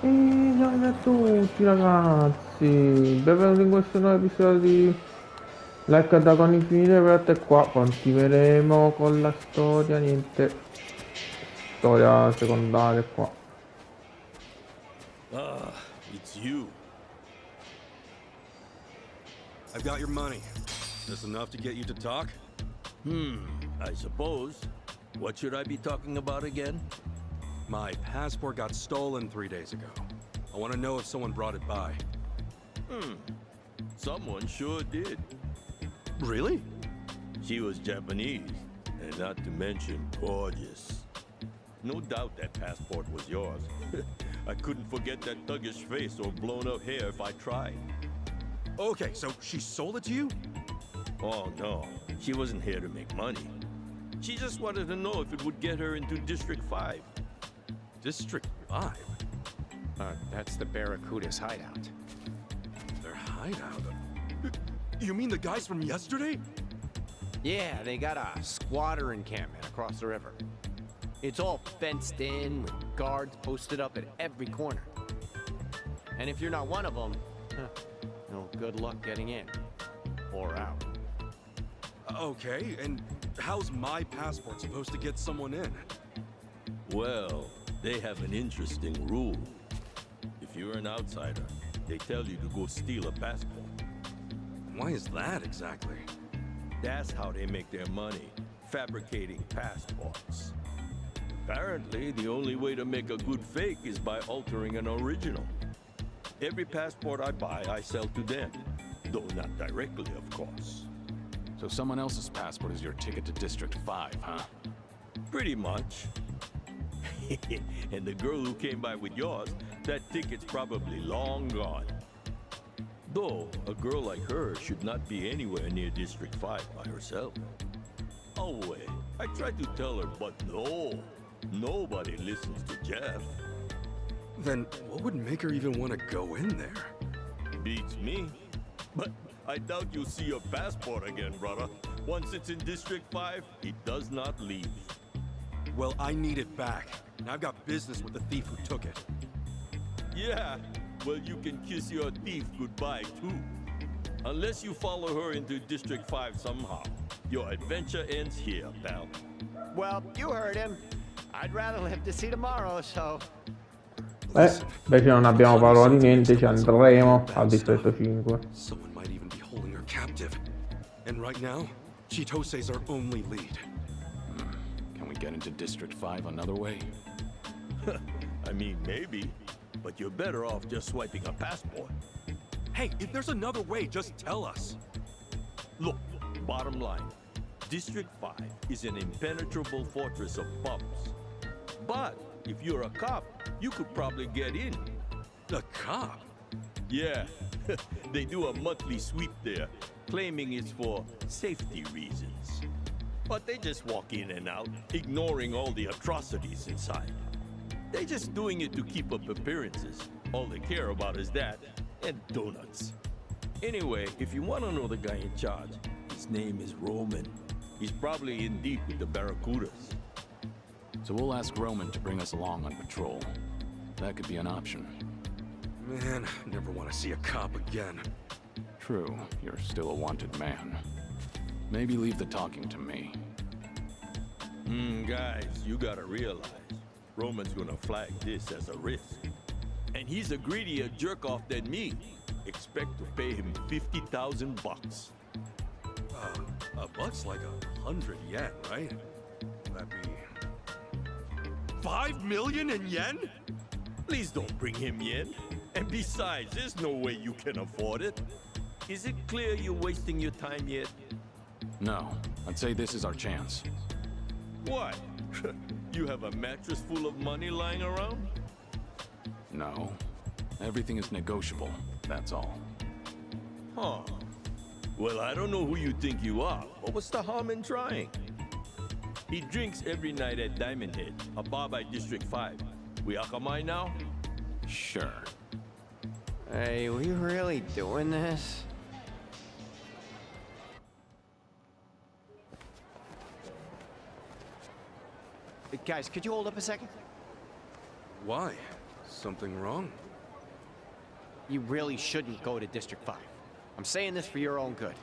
E salve a tutti ragazzi, benvenuti in questo nuovo episodio di Like da con infinite per qua continueremo con la storia, niente, storia secondaria qua. Ah, it's you. I've got your money. This enough to get you to talk? I suppose. What should I be talking about again? My passport got stolen 3 days ago. I want to know if someone brought it by. Someone sure did. Really? She was Japanese, and not to mention gorgeous. No doubt that passport was yours. I couldn't forget that thuggish face or blown up hair if I tried. Okay, so she sold it to you? Oh no, she wasn't here to make money. She just wanted to know if it would get her into District 5. District 5? That's the Barracuda's hideout. Their hideout? You mean the guys from yesterday? Yeah, they got a squatter encampment across the river. It's all fenced in with guards posted up at every corner. And if you're not one of them, good luck getting in or out. Okay, and how's my passport supposed to get someone in? Well, they have an interesting rule. If you're an outsider, they tell you to go steal a passport. Why is that exactly? That's how they make their money, fabricating passports. Apparently, the only way to make a good fake is by altering an original. Every passport I buy, I sell to them. Though not directly, of course. So someone else's passport is your ticket to District 5, huh? Pretty much. And the girl who came by with yours, that ticket's probably long gone. Though, a girl like her should not be anywhere near District 5 by herself. Oh wait, I tried to tell her, but no. Nobody listens to Jeff. Then what would make her even want to go in there? Beats me. But I doubt you'll see your passport again, brother. Once it's in District 5, it does not leave. Well, I need it back. And I've got business with the thief who took it. Yeah, well, you can kiss your thief goodbye, too. Unless you follow her into District 5 somehow. Your adventure ends here, pal. Well, you heard him. I'd rather live to see tomorrow, so... Invece non abbiamo parola di niente, ci andremo al distretto 5. Someone might even be holding her captive. And right now, Chitose's our only lead. Can we get into District 5 another way? I mean, maybe. But you're better off just swiping a passport. Hey, if there's another way, just tell us. Look, bottom line. District 5 is an impenetrable fortress of bumps. But if you're a cop, you could probably get in. A cop? Yeah, they do a monthly sweep there, claiming it's for safety reasons. But they just walk in and out, ignoring all the atrocities inside. They're just doing it to keep up appearances. All they care about is that, and donuts. Anyway, if you want to know the guy in charge, his name is Roman. He's probably in deep with the Barracudas. So we'll ask Roman to bring us along on patrol. That could be an option. Man, I never want to see a cop again. True, you're still a wanted man. Maybe leave the talking to me. Guys, you gotta realize, Roman's gonna flag this as a risk. And he's a greedier jerk-off than me. Expect to pay him 50,000 bucks. A buck's like 100 yen, right? That'd be... 5 million in yen? Please don't bring him yen. And besides, there's no way you can afford it. Is it clear you're wasting your time yet? No, I'd say this is our chance. What? You have a mattress full of money lying around? No, everything is negotiable, that's all. Huh. Well, I don't know who you think you are, but what's the harm in trying? He drinks every night at Diamond Head, a bar by District 5. We Akamai now? Sure. Hey, we really doing this? Guys, could you hold up a second? Why? Something wrong? You really shouldn't go to District 5. I'm saying this for your own good.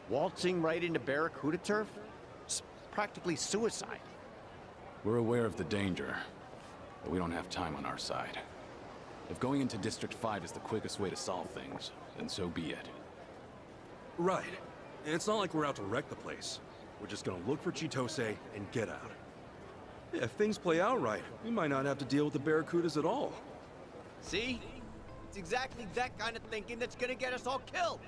Waltzing right into Barracuda turf? It's practically suicide. We're aware of the danger, but we don't have time on our side. If going into District 5 is the quickest way to solve things, then so be it. Right. It's not like we're out to wreck the place. We're just gonna look for Chitose and get out. Yeah, if things play out right, we might not have to deal with the Barracudas at all. See? It's exactly that kind of thinking that's gonna get us all killed.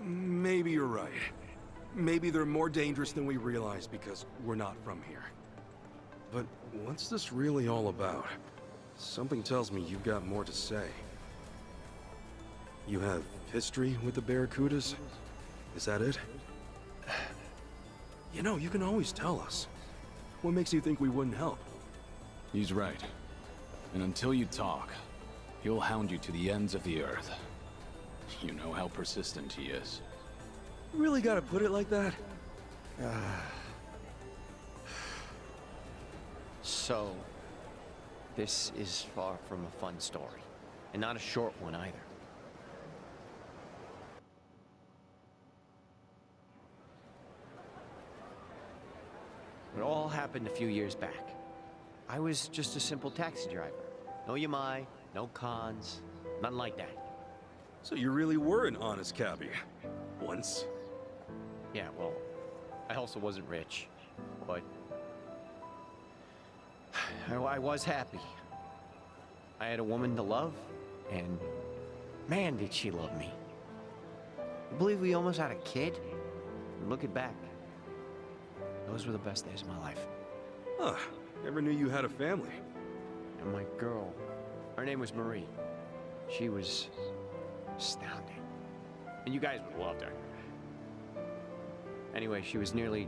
Maybe you're right. Maybe they're more dangerous than we realize because we're not from here. But what's this really all about? Something tells me you've got more to say. You have history with the Barracudas? Is that it? You know, you can always tell us. What makes you think we wouldn't help? He's right. And until you talk, he'll hound you to the ends of the earth. You know how persistent he is. Really gotta put it like that? So, this is far from a fun story. And not a short one either. It all happened a few years back. I was just a simple taxi driver. No Yamai, no cons, nothing like that. So you really were an honest cabbie. Once. Yeah, well, I also wasn't rich, but I was happy. I had a woman to love, and man, did she love me. I believe we almost had a kid. And looking back, those were the best days of my life. Huh. Never knew you had a family. And my girl, her name was Marie. She was astounding. And you guys would have loved her. Anyway, she was nearly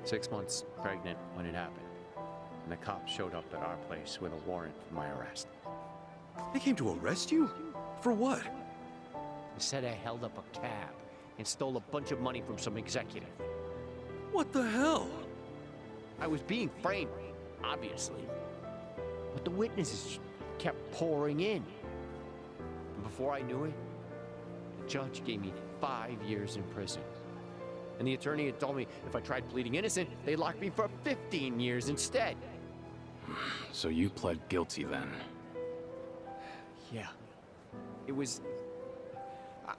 6 months pregnant when it happened. And the cops showed up at our place with a warrant for my arrest. They came to arrest you? For what? They said I held up a cab and stole a bunch of money from some executive. What the hell? I was being framed, obviously. But the witnesses kept pouring in. And before I knew it, the judge gave me 5 years in prison. And the attorney had told me if I tried pleading innocent, they'd lock me for 15 years instead. So you pled guilty then? Yeah. It was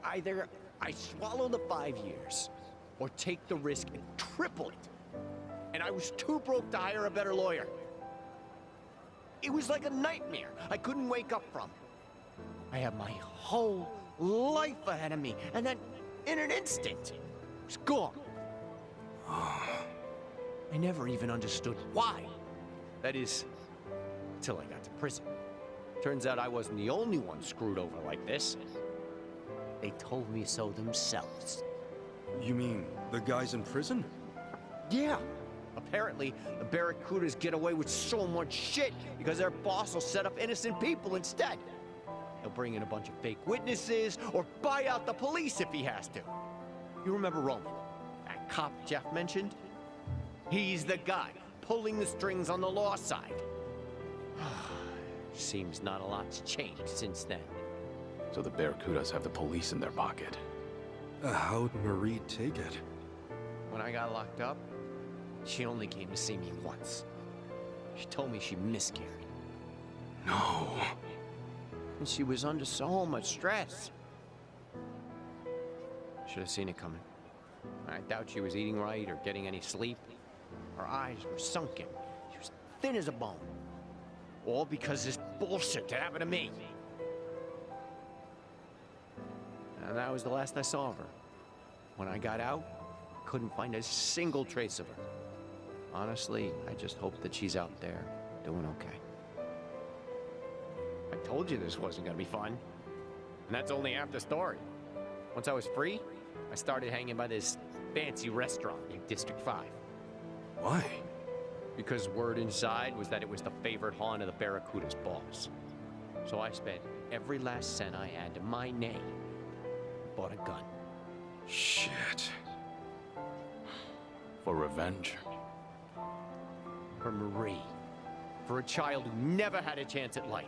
either I swallow the 5 years or take the risk and triple it. And I was too broke to hire a better lawyer. It was like a nightmare I couldn't wake up from. I had my whole life ahead of me, and then in an instant, it was gone. I never even understood why. That is, until I got to prison. Turns out I wasn't the only one screwed over like this. They told me so themselves. You mean the guys in prison? Yeah. Apparently, the Barracudas get away with so much shit because their boss will set up innocent people instead. He'll bring in a bunch of fake witnesses or buy out the police if he has to. You remember Roman, that cop Jeff mentioned? He's the guy pulling the strings on the law side. Seems not a lot's changed since then. So the Barracudas have the police in their pocket. How'd Marie take it? When I got locked up, she only came to see me once. She told me she miscarried. No. And she was under so much stress. Should have seen it coming. I doubt she was eating right or getting any sleep. Her eyes were sunken. She was thin as a bone. All because this bullshit that happened to me. And that was the last I saw of her. When I got out, couldn't find a single trace of her. Honestly, I just hope that she's out there doing okay. I told you this wasn't gonna be fun. And that's only half the story. Once I was free, I started hanging by this fancy restaurant in District 5. Why? Because word inside was that it was the favorite haunt of the Barracuda's boss. So I spent every last cent I had to my name, bought a gun. Shit. For revenge? For Marie. For a child who never had a chance at life.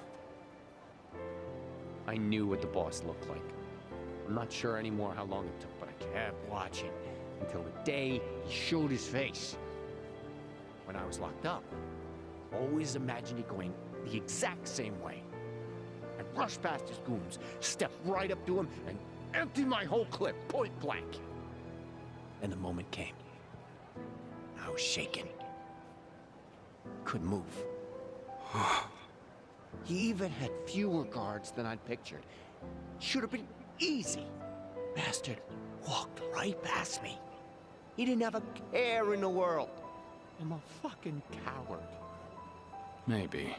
I knew what the boss looked like. I'm not sure anymore how long it took, but I kept watching until the day he showed his face. When I was locked up, I always imagined it going the exact same way. I'd rush past his goons, step right up to him, and empty my whole clip, point blank. And the moment came. I was shaking. Couldn't move. He even had fewer guards than I'd pictured. Should have been easy. Bastard walked right past me. He didn't have a care in the world. I'm a fucking coward. Maybe.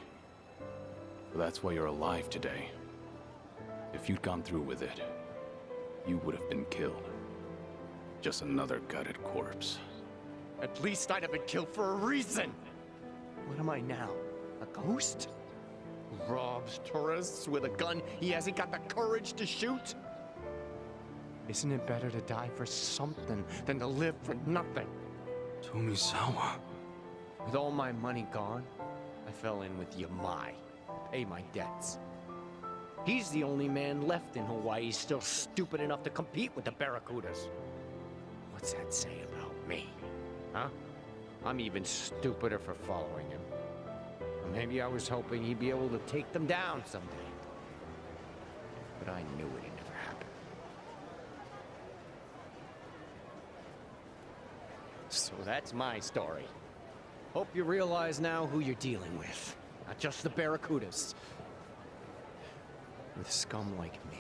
But that's why you're alive today. If you'd gone through with it, you would have been killed. Just another gutted corpse. At least I'd have been killed for a reason. What am I now? A ghost? Who robs tourists with a gun he hasn't got the courage to shoot? Isn't it better to die for something than to live for nothing? Tomizawa. With all my money gone, I fell in with Yamai. Pay my debts. He's the only man left in Hawaii still stupid enough to compete with the Barracudas. What's that say about me? Huh? I'm even stupider for following him. Or maybe I was hoping he'd be able to take them down someday. But I knew it'd never happen. So that's my story. Hope you realize now who you're dealing with. Not just the Barracudas. With scum like me.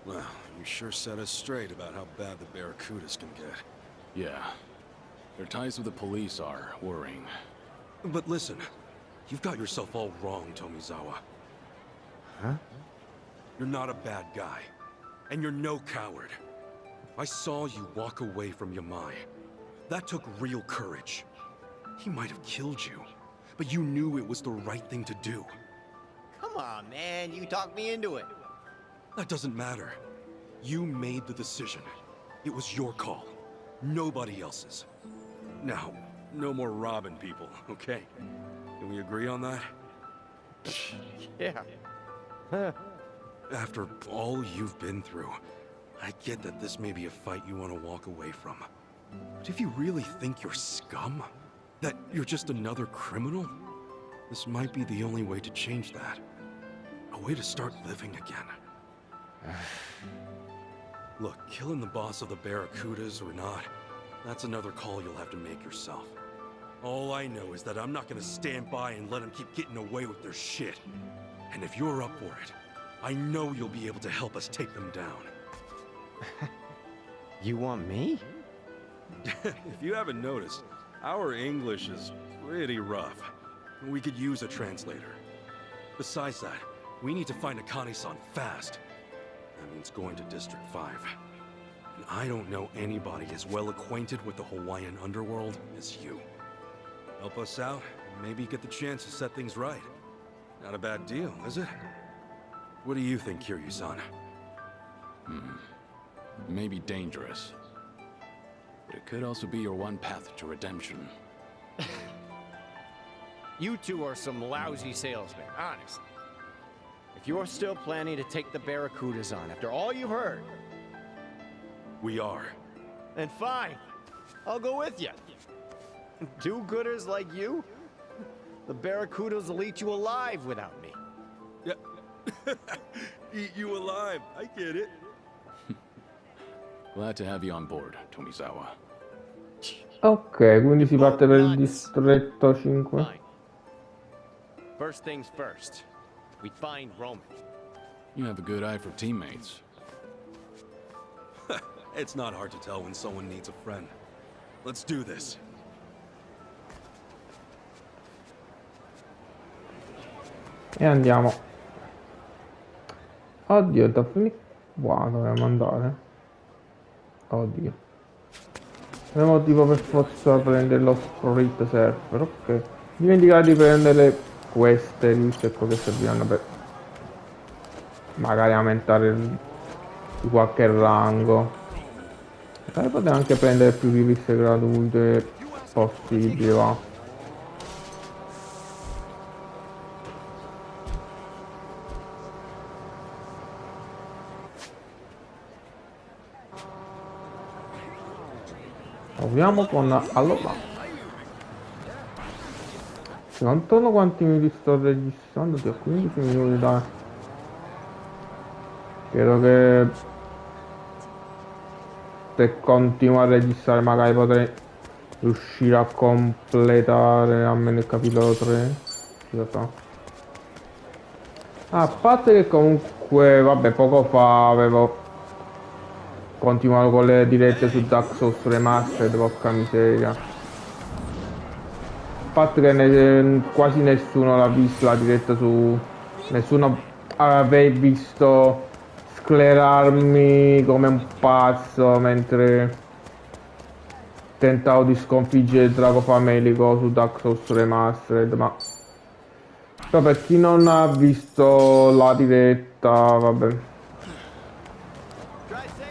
Well, you sure set us straight about how bad the Barracudas can get. Yeah. Their ties with the police are worrying. But listen, you've got yourself all wrong, Tomizawa. Huh? You're not a bad guy. And you're no coward. I saw you walk away from Yamai. That took real courage. He might have killed you, but you knew it was the right thing to do. Come on, man. You talked me into it. That doesn't matter. You made the decision. It was your call. Nobody else's. Now, no more robbing people, okay? Can we agree on that? Yeah. After all you've been through, I get that this may be a fight you want to walk away from. But if you really think you're scum, that you're just another criminal, this might be the only way to change that. A way to start living again. Look, killing the boss of the Barracudas or not, that's another call you'll have to make yourself. All I know is that I'm not gonna stand by and let them keep getting away with their shit. And if you're up for it, I know you'll be able to help us take them down. You want me? If you haven't noticed, our English is pretty rough. We could use a translator. Besides that, we need to find Akane-san fast. That means going to District 5. And I don't know anybody as well acquainted with the Hawaiian underworld as you. Help us out, and maybe get the chance to set things right. Not a bad deal, is it? What do you think, Kiryu-san? Maybe dangerous. But it could also be your one path to redemption. You two are some lousy salesmen, honest. If you're still planning to take the Barracudas on after all you've heard, We are. then fine. I'll go with you. Do-gooders like you? The Barracudas will eat you alive without me. Yeah. Eat you alive, I get it. Glad to have you on board, Tomizawa. Ok, quindi si parte per il distretto 5. Fine. First things first. We find Roman. You have a good eye for teammates. It's not hard to tell when someone needs a friend. Let's do this. E andiamo. Oddio, da finì qua dovremmo andare. Oddio. Dovremmo tipo per forza prendere lo Sprite Surfer, ok. Dimenticate di prendere queste luci, ecco, che serviranno per magari aumentare di qualche rango. Potete anche prendere più riviste gratuite possibili, va. Proviamo con... Allora... Non so quanti minuti sto registrando, ho 15 minuti da... Credo che... Se continuo a registrare magari potrei riuscire a completare almeno il capitolo 3. Chi lo sa. A parte che comunque, vabbè, poco fa avevo continuato con le dirette su Dark Souls Remastered, porca miseria. A parte che quasi nessuno l'ha visto la diretta su... Nessuno aveva visto sclerarmi come un pazzo mentre tentavo di sconfiggere il drago famelico su Dark Souls Remastered, ma... Però per chi non ha visto la diretta, vabbè,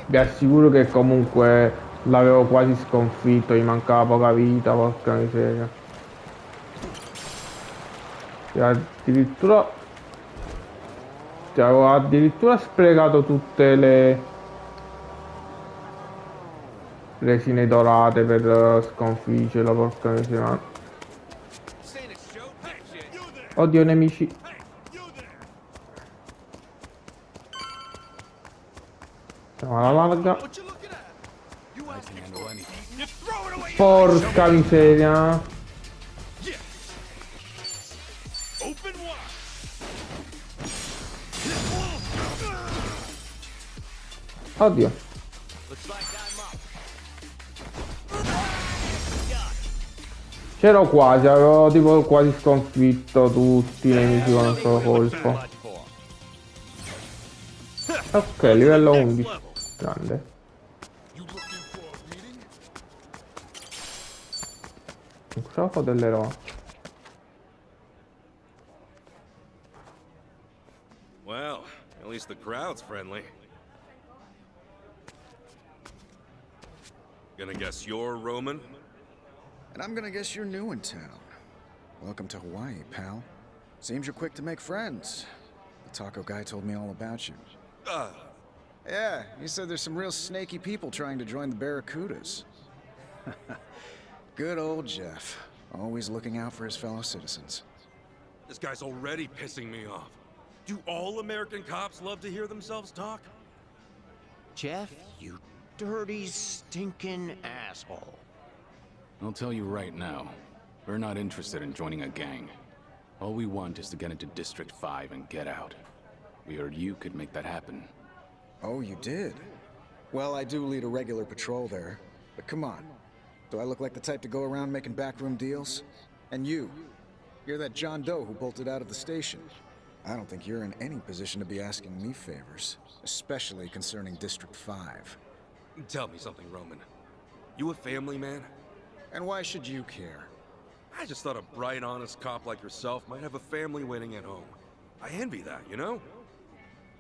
vi assicuro che comunque l'avevo quasi sconfitto, gli mancava poca vita, porca miseria. E addirittura... Ti avevo addirittura sprecato tutte le resine dorate per sconfiggerlo, porca miseria. Oddio, nemici. Siamo alla larga. Porca miseria. Oddio. C'ero quasi, avevo tipo quasi sconfitto tutti i nemici con un solo colpo. Ok, livello 11. Grande. Un gioco dell'eroe. Well, at least the crowd's friendly. Gonna guess you're Roman? And I'm gonna guess you're new in town. Welcome to Hawaii, pal. Seems you're quick to make friends. The taco guy told me all about you. Yeah, he said there's some real snaky people trying to join the Barracudas. Good old Jeff. Always looking out for his fellow citizens. This guy's already pissing me off. Do all American cops love to hear themselves talk? Jeff, you dirty, stinking asshole. I'll tell you right now, we're not interested in joining a gang. All we want is to get into District 5 and get out. We heard you could make that happen. Oh, you did? Well, I do lead a regular patrol there. But come on. Do I look like the type to go around making backroom deals? And you're that John Doe who bolted out of the station. I don't think you're in any position to be asking me favors, especially concerning District 5. Tell me something, Roman. You a family man? And why should you care? I just thought a bright, honest cop like yourself might have a family waiting at home. I envy that, you know?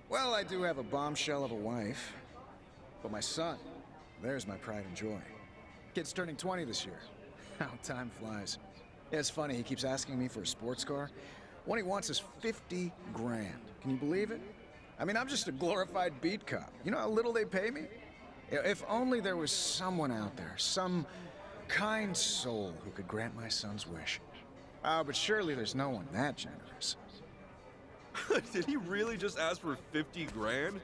Well, I do have a bombshell of a wife. But my son, there's my pride and joy. Kid's turning 20 this year. How time flies. Yeah, it's funny, he keeps asking me for a sports car. What he wants is 50 grand. Can you believe it? I mean, I'm just a glorified beat cop. You know how little they pay me? If only there was someone out there, some kind soul who could grant my son's wish. But surely there's no one that generous. Did he really just ask for 50 grand?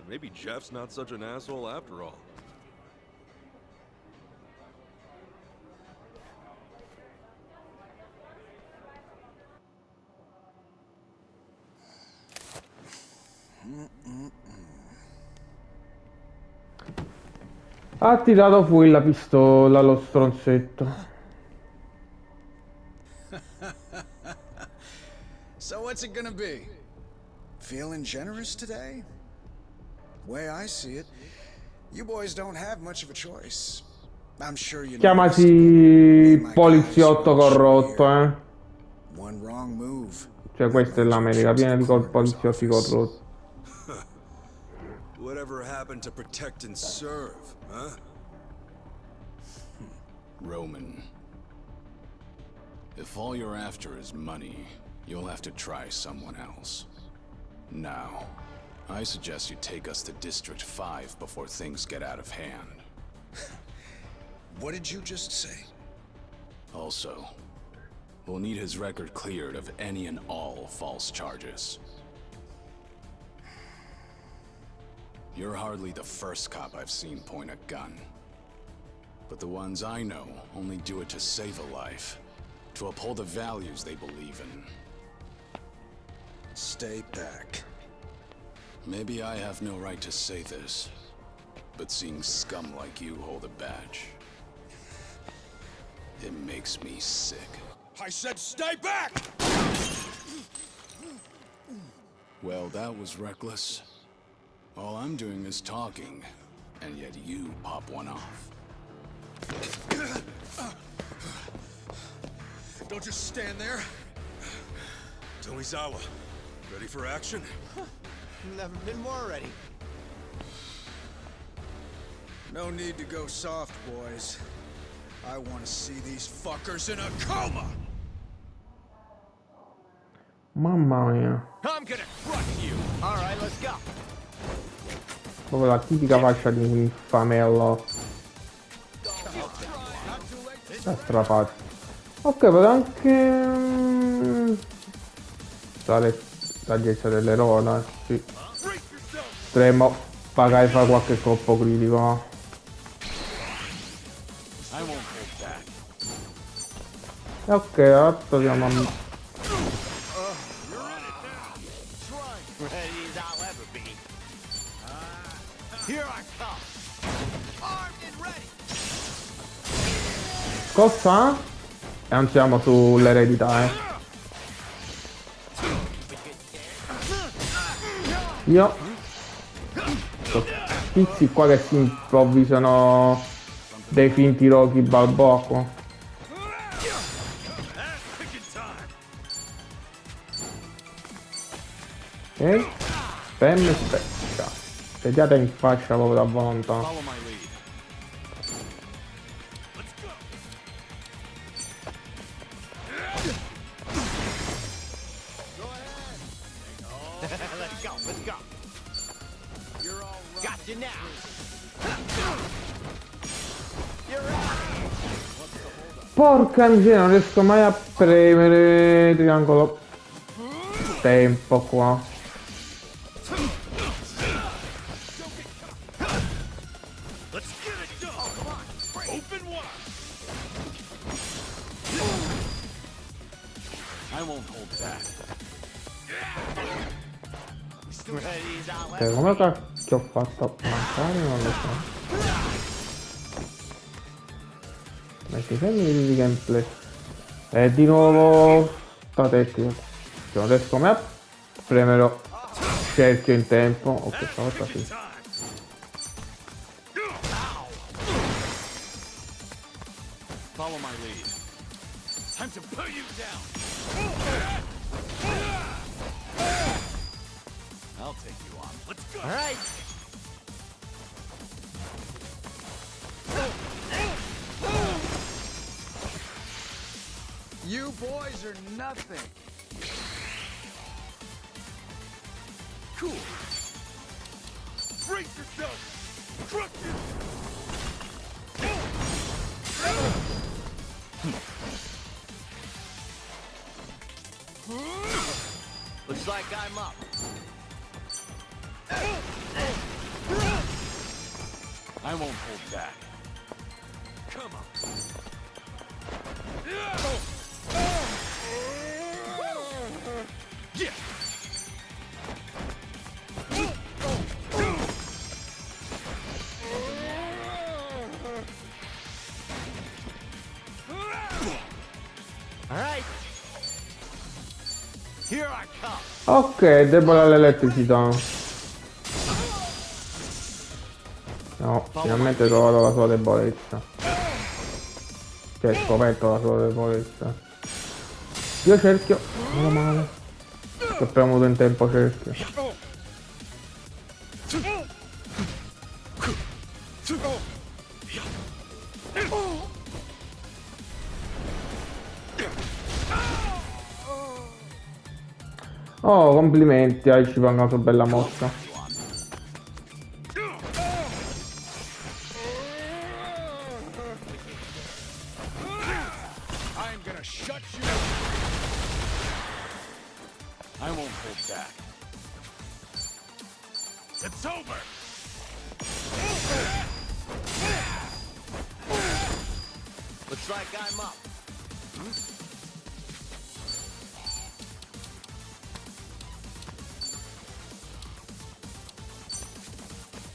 Maybe Jeff's not such an asshole after all. Ha tirato fuori la pistola, lo stronzetto. So what's it gonna be? Feeling generous today? The way I see it, you boys don't have much of a choice. I'm sure you know. Chiamasi poliziotto corrotto, eh. One wrong move. Cioè questa è l'America, piena di poliziotti corrotti. Whatever happened to protect and serve, huh? Roman. If all you're after is money, you'll have to try someone else. Now, I suggest you take us to District 5 before things get out of hand. What did you just say? Also, we'll need his record cleared of any and all false charges. You're hardly the first cop I've seen point a gun. But the ones I know only do it to save a life, to uphold the values they believe in. Stay back. Maybe I have no right to say this, but seeing scum like you hold a badge, it makes me sick. I said stay back! Well, that was reckless. All I'm doing is talking, and yet you pop one off. Don't just stand there. Tomizawa, ready for action? Never been more ready. No need to go soft, boys. I want to see these fuckers in a coma! Mamma mia. I'm gonna crush you. All right, let's go. Proprio la tipica faccia di un infamello. Da strafato. Ok, potrei anche dare saggezza dell'eroe, sì. Potremmo magari fare qualche colpo critico. E ok, adesso siamo a... Ready as I'll ever be. Here I come. Armed and ready. Cosa? E non siamo sull'eredità, Io... Tizi qua che si improvvisano dei finti Rocky Balboa qua. Ok? Spam e specca. Sediate in faccia proprio da volontà. Follow my lead. Let's go, let's go. You're all right. Got you now. You're right. Porca miseria, non riesco mai a premere triangolo. Tempo qua. Let's get it done. Oh, come on. Open wide. I won't hold back. Ready as I'll Ok, ever come cacchio ho fatto a mancare? Non lo so. Metti semmi di gameplay. E di nuovo sta tecnica. Se non riesco mai a premere cerchio in tempo. Ok, stavolta sì. Follow my lead. Time to put you down. I'll take you on. Let's go. All right. You boys are nothing. Cool. Brace yourself. Crush Looks like I'm up. I won't hold back. Come on. Yeah. All right. Here I come. Ok, debole all'elettricità. No, finalmente ho trovato la sua debolezza. Cioè, scoperto la sua debolezza. Io cerchio. Meno male. Ho premuto in tempo cerchio. Oh, complimenti, ci fanno una bella mossa. shut you. I won't hold back. It's over. Looks like I'm up.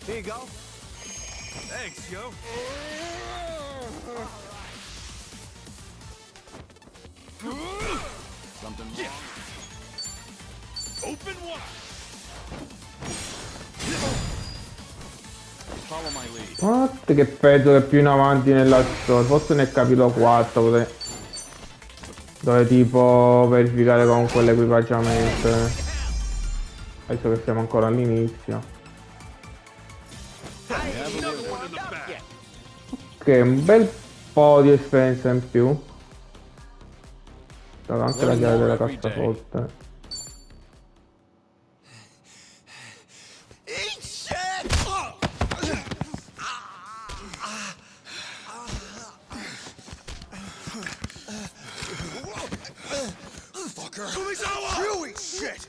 Here you go. Thanks, yo. Something wrong? Open wide. Follow my lead. Guardate che peggio che più in avanti nella storia, forse nel capitolo 4 dove tipo verificare comunque l'equipaggiamento. Adesso che siamo ancora all'inizio. Ok, un bel po' di esperienza in più. Dato anche la chiave della cassaforte. You eat shit.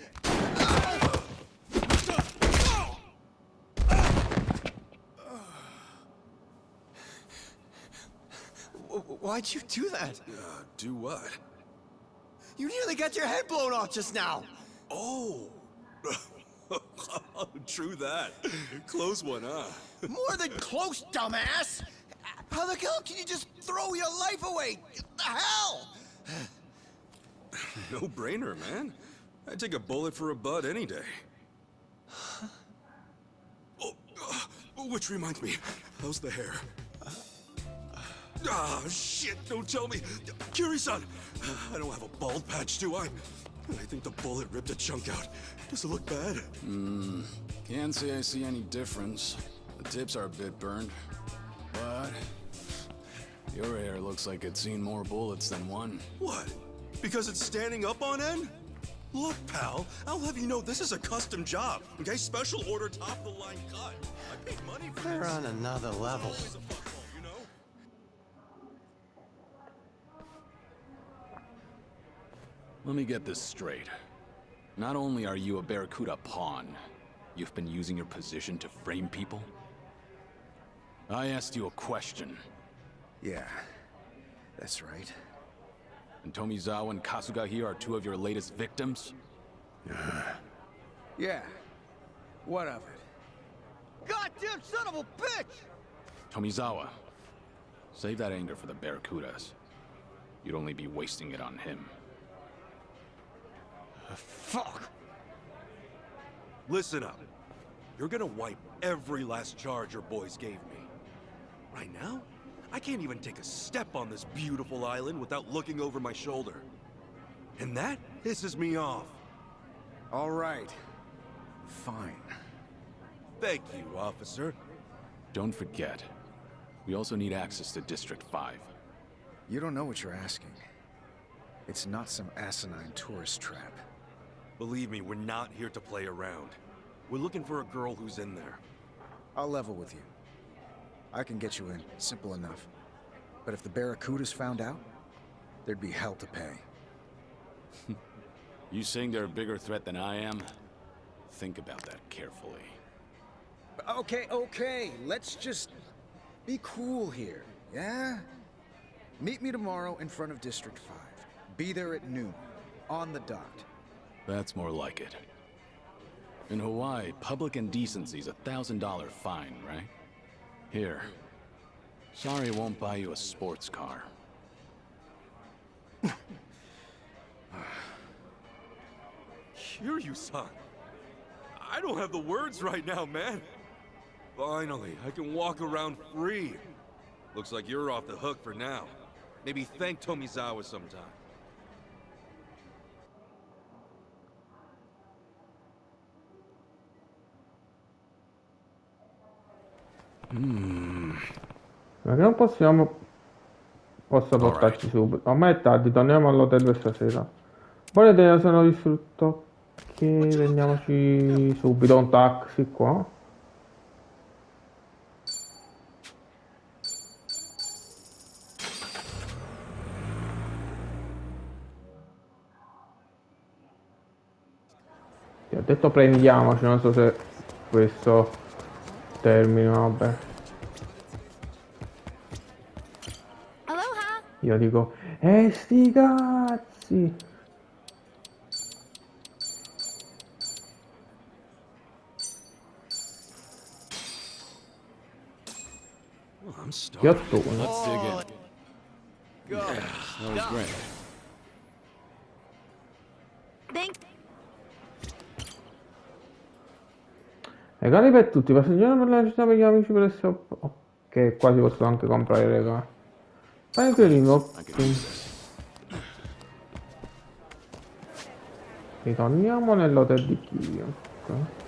Why'd you do that? Do what? You nearly got your head blown off just now. Oh. True that. Close one, huh? More than close, dumbass. How the hell can you just throw your life away? What the hell? No brainer, man. I'd take a bullet for a bud any day. Which reminds me, how's the hair? Ah, shit, don't tell me. Kiryu-san, I don't have a bald patch, do I? I think the bullet ripped a chunk out. Does it look bad? Can't say I see any difference. The tips are a bit burned. But your hair looks like it's seen more bullets than one. What? Because it's standing up on end? Look, pal, I'll have you know this is a custom job, okay? Special order top-of-the-line cut. I paid money for They're this. on another level. Always a fuckball, you know? Let me get this straight. Not only are you a Barracuda pawn, you've been using your position to frame people? I asked you a question, Yeah, that's right. and Tomizawa and Kasuga here are two of your latest victims? Yeah. What of it? Goddamn son of a bitch! Tomizawa, save that anger for the Barracudas. You'd only be wasting it on him. Fuck! Listen up. You're gonna wipe every last charge your boys gave me. Right now, I can't even take a step on this beautiful island without looking over my shoulder. And that pisses me off. All right. Fine. Thank you, officer. Don't forget, we also need access to District 5. You don't know what you're asking. It's not some asinine tourist trap. Believe me, we're not here to play around. We're looking for a girl who's in there. I'll level with you. I can get you in, simple enough. But if the Barracudas found out, there'd be hell to pay. You saying they're a bigger threat than I am? Think about that carefully. Okay, let's just be cool here, yeah? Meet me tomorrow in front of District 5. Be there at noon, on the dot. That's more like it. In Hawaii, public indecency's a $1,000 fine, right? Here. Sorry it won't buy you a sports car. Kiryu-san. I don't have the words right now, man. Finally, I can walk around free. Looks like you're off the hook for now. Maybe thank Tomizawa sometime. Ma che non possiamo... Posso portarci subito. Ormai è tardi, torniamo all'hotel questa sera. Poi le idee sono distrutto. Ok, prendiamoci subito un taxi qua. Ho detto prendiamoci, non so se questo termine, vabbè. Aloha. Io dico, sti cazzi! Well, I'm starving. Ghiottone. Let's dig in. Go. That was great. Thank. Regali per tutti, passeggeri per la città per gli amici per essere... Ok, qua si possono anche comprare i regali. Fai quello, I could ok. use this. Ritorniamo nell'hotel di Kiryu. Ok.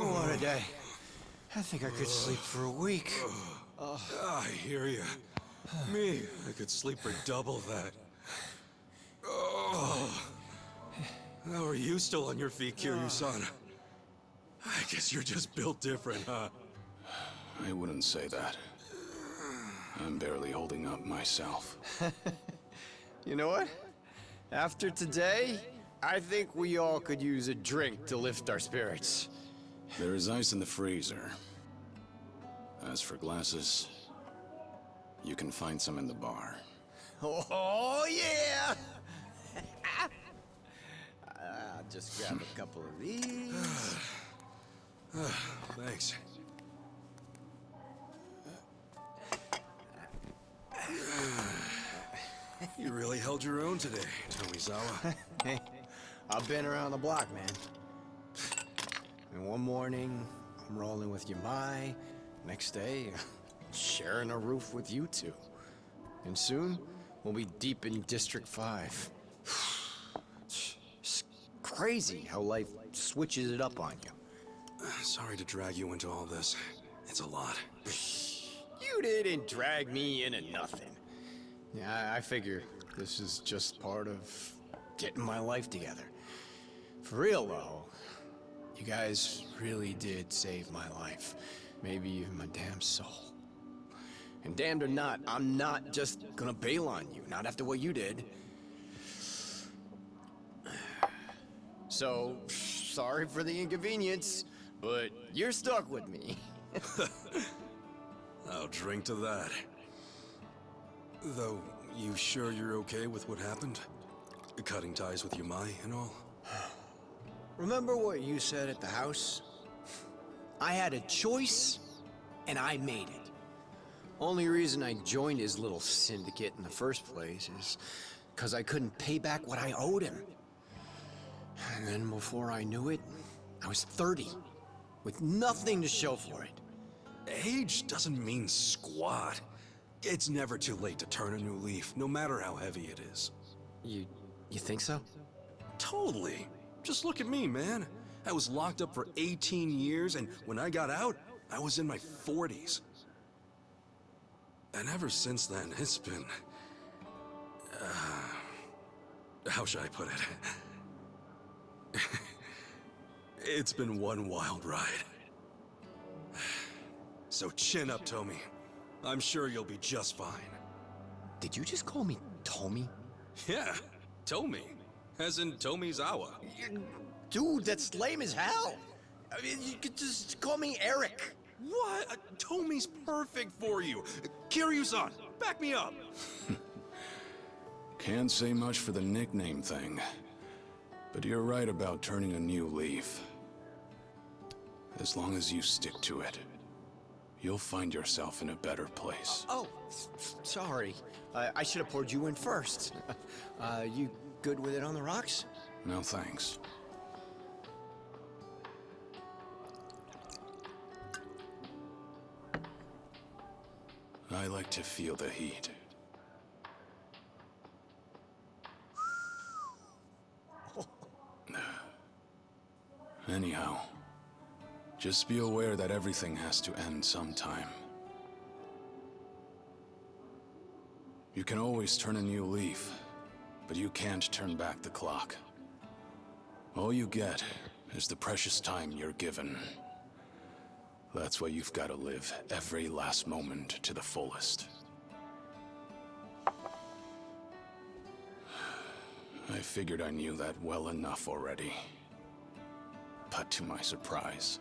What a day. I think I could sleep for a week. I hear you. Me, I could sleep for double that. Oh. How are you still on your feet, Kiryu-san? I guess you're just built different, huh? I wouldn't say that. I'm barely holding up myself. You know what? After today, I think we all could use a drink to lift our spirits. There is ice in the freezer. As for glasses, you can find some in the bar. Oh, yeah! I'll just grab a couple of these. Thanks. You really held your own today, Tomizawa. Hey, I've been around the block, man. And one morning, I'm rolling with Yamai. Next day, sharing a roof with you two. And soon, we'll be deep in District 5. It's crazy how life switches it up on you. Sorry to drag you into all this. It's a lot. You didn't drag me into nothing. Yeah, I figure this is just part of getting my life together. For real, though, you guys really did save my life. Maybe even my damn soul. And damned or not, I'm not just gonna bail on you, not after what you did. So, sorry for the inconvenience, but you're stuck with me. I'll drink to that. Though, you sure you're okay with what happened? Cutting ties with Yamai and all? Remember what you said at the house? I had a choice, and I made it. Only reason I joined his little syndicate in the first place is because I couldn't pay back what I owed him. And then before I knew it, I was 30, with nothing to show for it. Age doesn't mean squat. It's never too late to turn a new leaf, no matter how heavy it is. You think so? Totally. Just look at me, man. I was locked up for 18 years, and when I got out, I was in my 40s. And ever since then, it's been... how should I put it? It's been one wild ride. So chin up, Tommy. I'm sure you'll be just fine. Did you just call me Tommy? Yeah, Tommy. As in Tomizawa. Dude, that's lame as hell. I mean, you could just call me Eric. What? Tommy's perfect for you. Kiryu-san, back me up. Can't say much for the nickname thing. But you're right about turning a new leaf. As long as you stick to it, you'll find yourself in a better place. Oh, sorry. I should have poured you in first. You good with it on the rocks? No thanks. I like to feel the heat. Anyhow, Just be aware that everything has to end sometime. You can always turn a new leaf, but you can't turn back the clock. All you get is the precious time you're given. That's why you've got to live every last moment to the fullest. I figured I knew that well enough already. But to my surprise,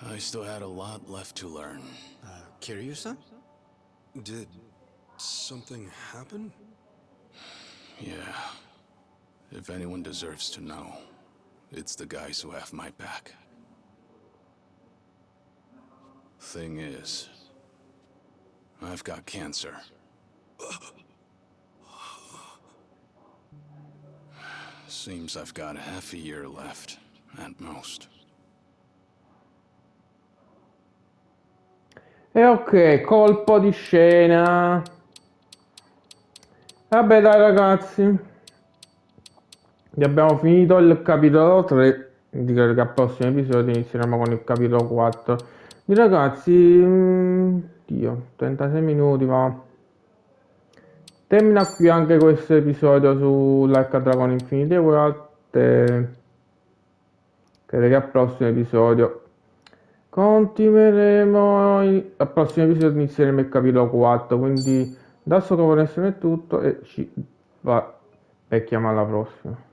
I still had a lot left to learn. Kiryu-san? Did something happen? Yeah. If anyone deserves to know, it's the guys who have my back. Thing is, I've got cancer. Seems I've got half a year left, at most. E ok, colpo di scena. Vabbè dai ragazzi, abbiamo finito il capitolo 3. Direi che al prossimo episodio inizieremo con il capitolo 4. Di ragazzi, Dio, 36 minuti, ma termina qui anche questo episodio su Like a Dragon Infinity World. Credo che al prossimo episodio continueremo. Al prossimo episodio inizieremo il capitolo 4. Quindi da Soccorso è tutto e ci va becchiamo alla prossima.